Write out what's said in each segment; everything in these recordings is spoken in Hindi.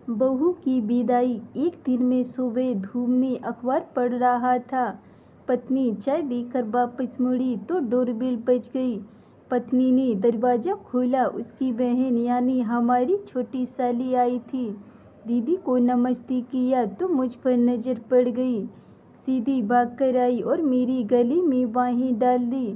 बहू की विदाई। एक दिन मैं सुबह धूप में अखबार पढ़ रहा था। पत्नी चाय देकर वापस मुड़ी तो डोरबेल बज गई। पत्नी ने दरवाज़ा खोला। उसकी बहन यानी हमारी छोटी साली आई थी। दीदी को नमस्ते किया तो मुझ पर नज़र पड़ गई। सीधी भागकर आई और मेरी गले में बाहें डाल दी।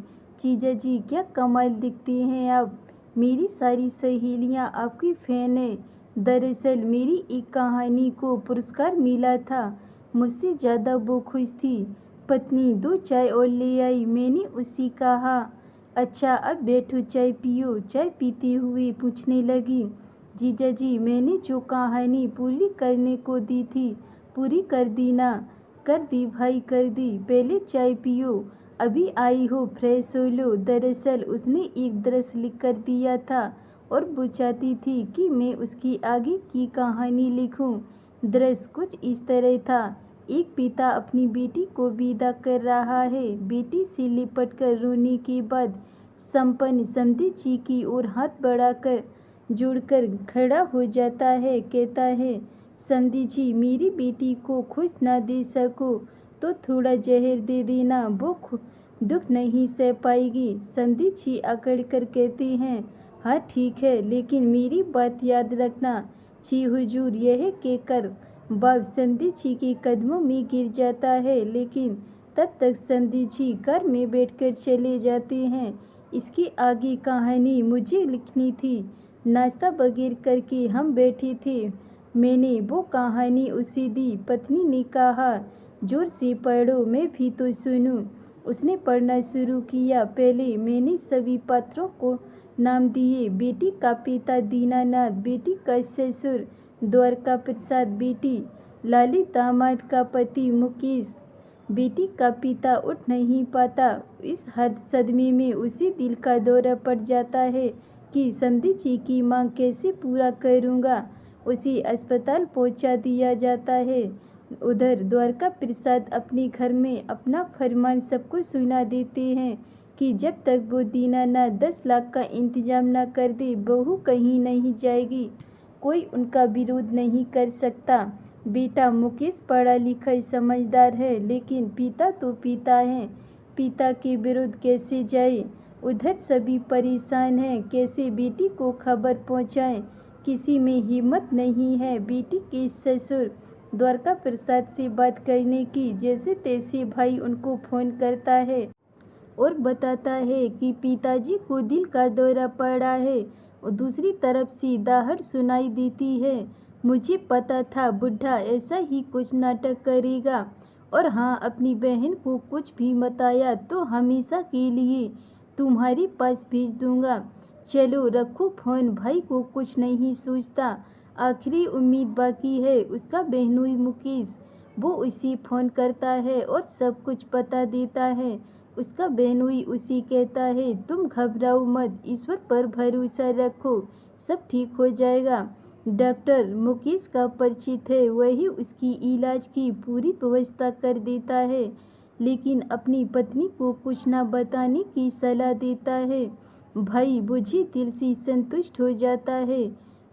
जीजा जी, क्या कमाल दिखते हैं आप। मेरी सारी सहेलियां आपकी फ़ैन है। दरअसल मेरी एक कहानी को पुरस्कार मिला था। मुझसे ज़्यादा वो खुश थी। पत्नी 2 चाय और ले आई। मैंने उससे कहा, अच्छा अब बैठो चाय पियो। चाय पीते हुए पूछने लगी, जीजा जी, मैंने जो कहानी पूरी करने को दी थी पूरी कर दी ना। कर दी भाई, कर दी। पहले चाय पियो। अभी आई हो, फ्रेश हो लो। दरअसल उसने एक दृश्य लिख कर दिया था और वो चाहती थी कि मैं उसकी आगे की कहानी लिखूं। दृश्य कुछ इस तरह था। एक पिता अपनी बेटी को विदा कर रहा है। बेटी से लिपट कर रोने के बाद संपन्न समधी जी की ओर हाथ बढ़ाकर जोड़कर खड़ा हो जाता है। कहता है, समधी जी, मेरी बेटी को खुश ना दे सको तो थोड़ा जहर दे देना, वो दुख नहीं सह पाएगी। समधी जी अकड़ कर कहते हैं, हाँ ठीक है, लेकिन मेरी बात याद रखना। जी हुजूर। यह कहकर बाप समधी जी के कदमों में गिर जाता है, लेकिन तब तक समधी जी कार में बैठकर चले जाते हैं। इसकी आगे कहानी मुझे लिखनी थी। नाश्ता बगैर करके हम बैठे थे। मैंने वो कहानी उसे दी। पत्नी ने कहा, जोर से पढ़ो, मैं भी तो सुनूं। उसने पढ़ना शुरू किया। पहले मैंने सभी पात्रों को नाम दिए। बेटी का पिता दीनानाथ, बेटी का ससुर द्वारका प्रसाद, बेटी लाली, दामाद का पति मुकेश। बेटी का पिता उठ नहीं पाता। इस सदमे में उसे दिल का दौरा पड़ जाता है कि समधी जी की मांग कैसे पूरा करूंगा। उसे अस्पताल पहुंचा दिया जाता है। उधर द्वारका प्रसाद अपने घर में अपना फरमान सबको सुना देते हैं कि जब तक वो दीनानाथ 10 लाख का इंतजाम न कर दे, बहू कहीं नहीं जाएगी। कोई उनका विरोध नहीं कर सकता। बेटा मुकेश पढ़ा लिखा समझदार है, लेकिन पिता तो पिता है। पिता के विरुद्ध कैसे जाए। उधर सभी परेशान हैं, कैसे बेटी को खबर पहुंचाएं। किसी में हिम्मत नहीं है बेटी के ससुर द्वारका प्रसाद से बात करने की। जैसे तैसे भाई उनको फोन करता है और बताता है कि पिताजी को दिल का दौरा पड़ा है। और दूसरी तरफ से दाहड़ सुनाई देती है। मुझे पता था बुढ़ा ऐसा ही कुछ नाटक करेगा। और हाँ, अपनी बहन को कुछ भी बताया तो हमेशा के लिए तुम्हारे पास भेज दूंगा। चलो रखो फोन, भाई को कुछ नहीं सोचता। आखिरी उम्मीद बाकी है, उसका बहनोई मुकेश। वो उसे फ़ोन करता है और सब कुछ बता देता है। उसका बहनोई उसे कहता है, तुम घबराओ मत, ईश्वर पर भरोसा रखो, सब ठीक हो जाएगा। डॉक्टर मुकेश का परिचित है, वही उसकी इलाज की पूरी व्यवस्था कर देता है, लेकिन अपनी पत्नी को कुछ न बताने की सलाह देता है। भाई मुझे दिल से संतुष्ट हो जाता है।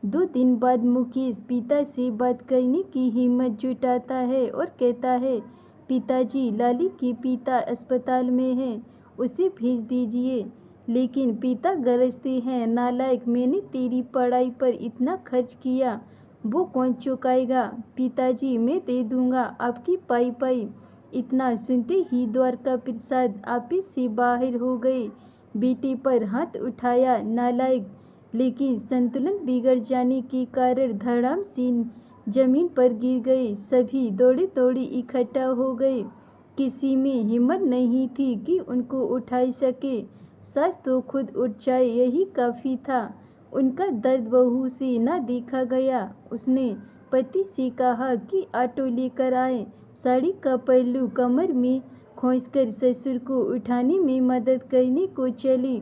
2 दिन बाद मुकेश पिता से बात करने की हिम्मत जुटाता है और कहता है, पिताजी, लाली के पिता अस्पताल में हैं, उसे भेज दीजिए। लेकिन पिता गरजते हैं, नालायक, मैंने तेरी पढ़ाई पर इतना खर्च किया, वो कौन चुकाएगा। पिताजी, मैं दे दूंगा आपकी पाई पाई। इतना सुनते ही द्वारका प्रसाद आपे से बाहर हो गए। बेटे पर हाथ उठाया, नालायक। लेकिन संतुलन बिगड़ जाने के कारण धड़ाम से जमीन पर गिर गए। सभी दौड़े दौड़े इकट्ठा हो गए। किसी में हिम्मत नहीं थी कि उनको उठा सके। सास तो खुद उठ जाए, यही काफ़ी था। उनका दर्द बहू से न देखा गया। उसने पति से कहा कि ऑटो लेकर आए। साड़ी का पहलू कमर में खोसकर ससुर को उठाने में मदद करने को चली।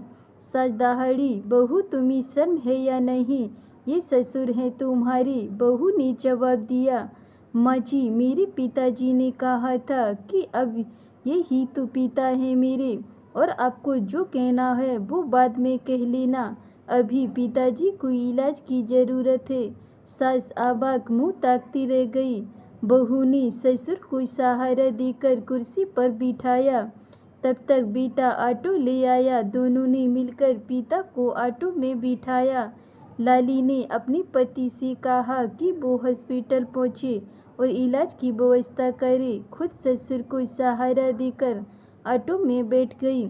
सास दहाड़ी, बहू, तुम्हें शर्म है या नहीं, ये ससुर हैं तुम्हारे। बहू ने जवाब दिया, माँ जी, मेरे पिताजी ने कहा था कि अब यही तो पिता है मेरे, और आपको जो कहना है वो बाद में कह लेना। अभी पिताजी को इलाज की ज़रूरत है। सास अबाक मुंह ताकती रह गई। बहू ने ससुर को सहारा देकर कुर्सी पर बिठाया। तब तक बेटा ऑटो ले आया। दोनों ने मिलकर पिता को ऑटो में बिठाया। लाली ने अपने पति से कहा कि वो हॉस्पिटल पहुंचे और इलाज की व्यवस्था करे। खुद ससुर को सहारा देकर ऑटो में बैठ गई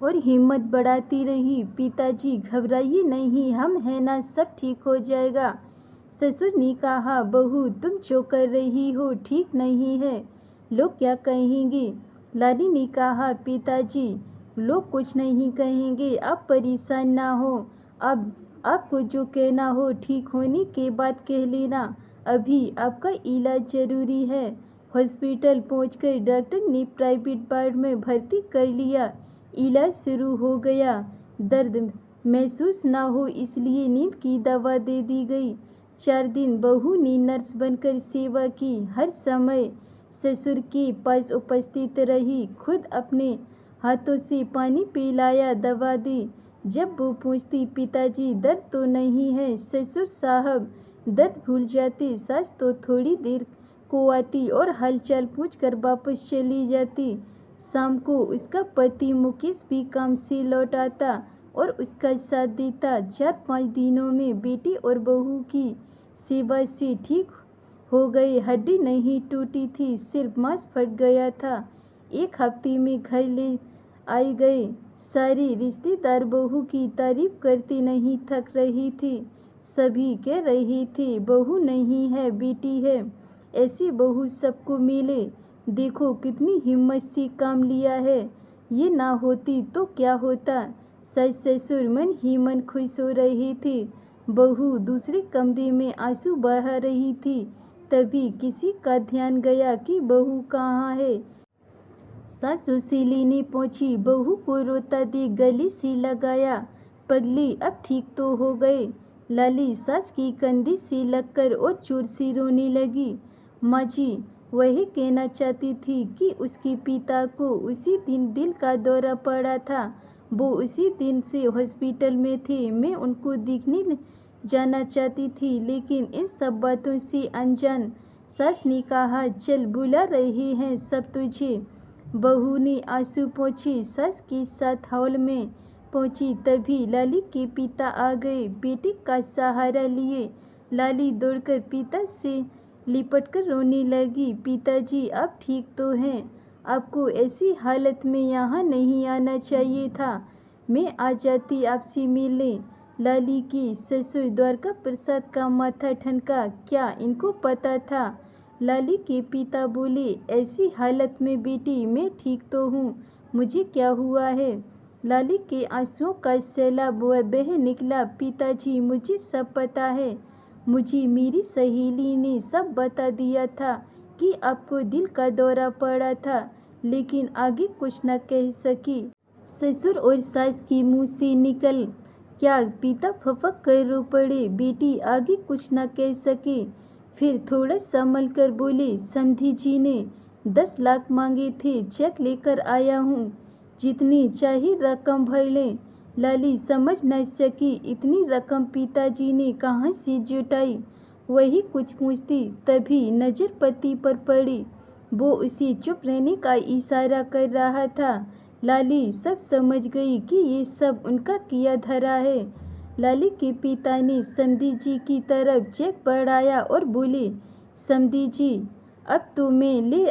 और हिम्मत बढ़ाती रही। पिताजी घबराइए नहीं, हम हैं ना, सब ठीक हो जाएगा। ससुर ने कहा, बहू तुम जो कर रही हो ठीक नहीं है, लोग क्या कहेंगे। लाली ने कहा, पिताजी लोग कुछ नहीं कहेंगे, आप परेशान ना हो। अब आपको जो कहना हो ठीक होने के बाद कह लेना। अभी आपका इलाज जरूरी है। हॉस्पिटल पहुंचकर डॉक्टर ने प्राइवेट वार्ड में भर्ती कर लिया। इलाज शुरू हो गया। दर्द महसूस ना हो इसलिए नींद की दवा दे दी गई। 4 दिन बहू ने नर्स बनकर सेवा की। हर समय ससुर के पास उपस्थित रही। खुद अपने हाथों से पानी पिलाया, दवा दी। जब वो पूछती, पिताजी दर्द तो नहीं है, ससुर साहब दर्द भूल जाते। सास तो थोड़ी देर को आती और हालचाल पूछकर वापस चली जाती। शाम को उसका पति मुकेश भी काम से लौट आता और उसका साथ देता। 4-5 दिनों में बेटी और बहू की सेवा से ठीक हो गए। हड्डी नहीं टूटी थी, सिर्फ मांस फट गया था। 1 हफ्ते में घर ले आए गए। सारे रिश्तेदार बहू की तारीफ करते नहीं थक रही थी। सभी कह रहे थे, बहू नहीं है बेटी है। ऐसी बहू सबको मिले। देखो कितनी हिम्मत से काम लिया है। ये ना होती तो क्या होता। सास ससुर मन ही मन खुश हो रहे थे। बहू दूसरे कमरे में आंसू बहा रही थी। तभी किसी का ध्यान गया कि बहू कहाँ है। सास उसे लेने पहुंची। बहू को रोता देख गले से लगाया। पगली अब ठीक तो हो गए। लाली सास की कंधे से लगकर और जोर से रोने लगी। माँ जी वही कहना चाहती थी कि उसके पिता को उसी दिन दिल का दौरा पड़ा था। वो उसी दिन से हॉस्पिटल में थे। मैं उनको देखने जाना चाहती थी, लेकिन इन सब बातों से अनजान। सास ने कहा, चल बुला रहे हैं सब तुझे। बहू ने आंसू पोंछे। सास के साथ हॉल में पहुंची। तभी लाली के पिता आ गए। बेटी का सहारा लिए लाली दौड़कर पिता से लिपटकर रोने लगी। पिताजी आप ठीक तो हैं? आपको ऐसी हालत में यहाँ नहीं आना चाहिए था। मैं आ जाती आपसे मिलने। लाली की ससुर द्वारका प्रसाद का माथा ठनका। क्या इनको पता था? लाली के पिता बोले, ऐसी हालत में बेटी मैं ठीक तो हूँ, मुझे क्या हुआ है। लाली के आंसुओं का सैलाब बह निकला। पिताजी मुझे सब पता है। मुझे मेरी सहेली ने सब बता दिया था कि आपको दिल का दौरा पड़ा था, लेकिन आगे कुछ न कह सकी। ससुर और सास के मुंह से निकल क्या, पिता फपक कर रो पड़े। बेटी आगे कुछ न कह सके। फिर थोड़ा संभल कर बोले, समधी जी ने 10 लाख मांगे थे, चेक लेकर आया हूँ, जितनी चाहे रकम भर लें। लाली समझ न सकी इतनी रकम पिताजी ने कहाँ से जुटाई। वही कुछ पूछती, तभी नजर पति पर पड़ी। वो उसे चुप रहने का इशारा कर रहा था। लाली सब समझ गई कि ये सब उनका किया धरा है। लाली के पिता ने समधी जी की तरफ चेक बढ़ाया और बोले, समधी जी अब तो मैं ले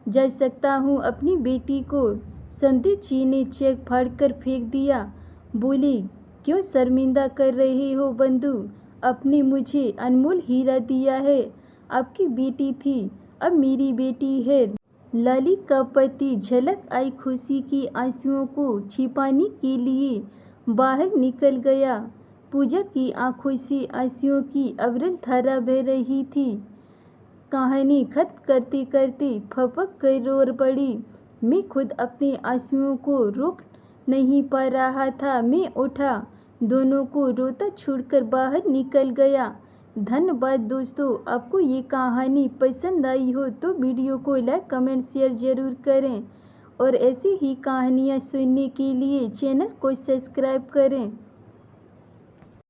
जा सकता हूँ अपनी बेटी को। समधी जी ने चेक फाड़कर फेंक दिया। बोली, क्यों शर्मिंदा कर रहे हो बंधु, आपने मुझे अनमोल हीरा दिया है। आपकी बेटी थी, अब मेरी बेटी है। लाली का पति झलक आई खुशी की आंसुओं को छिपाने के लिए बाहर निकल गया। पूजा की आंखों से आंसुओं की अविरल धारा बह रही थी। कहानी खत्म करते करते फपक कर रो पड़ी। मैं खुद अपने आंसुओं को रोक नहीं पा रहा था। मैं उठा, दोनों को रोता छोड़कर बाहर निकल गया। धन्यवाद दोस्तों। आपको ये कहानी पसंद आई हो तो वीडियो को लाइक कमेंट शेयर ज़रूर करें और ऐसी ही कहानियाँ सुनने के लिए चैनल को सब्सक्राइब करें।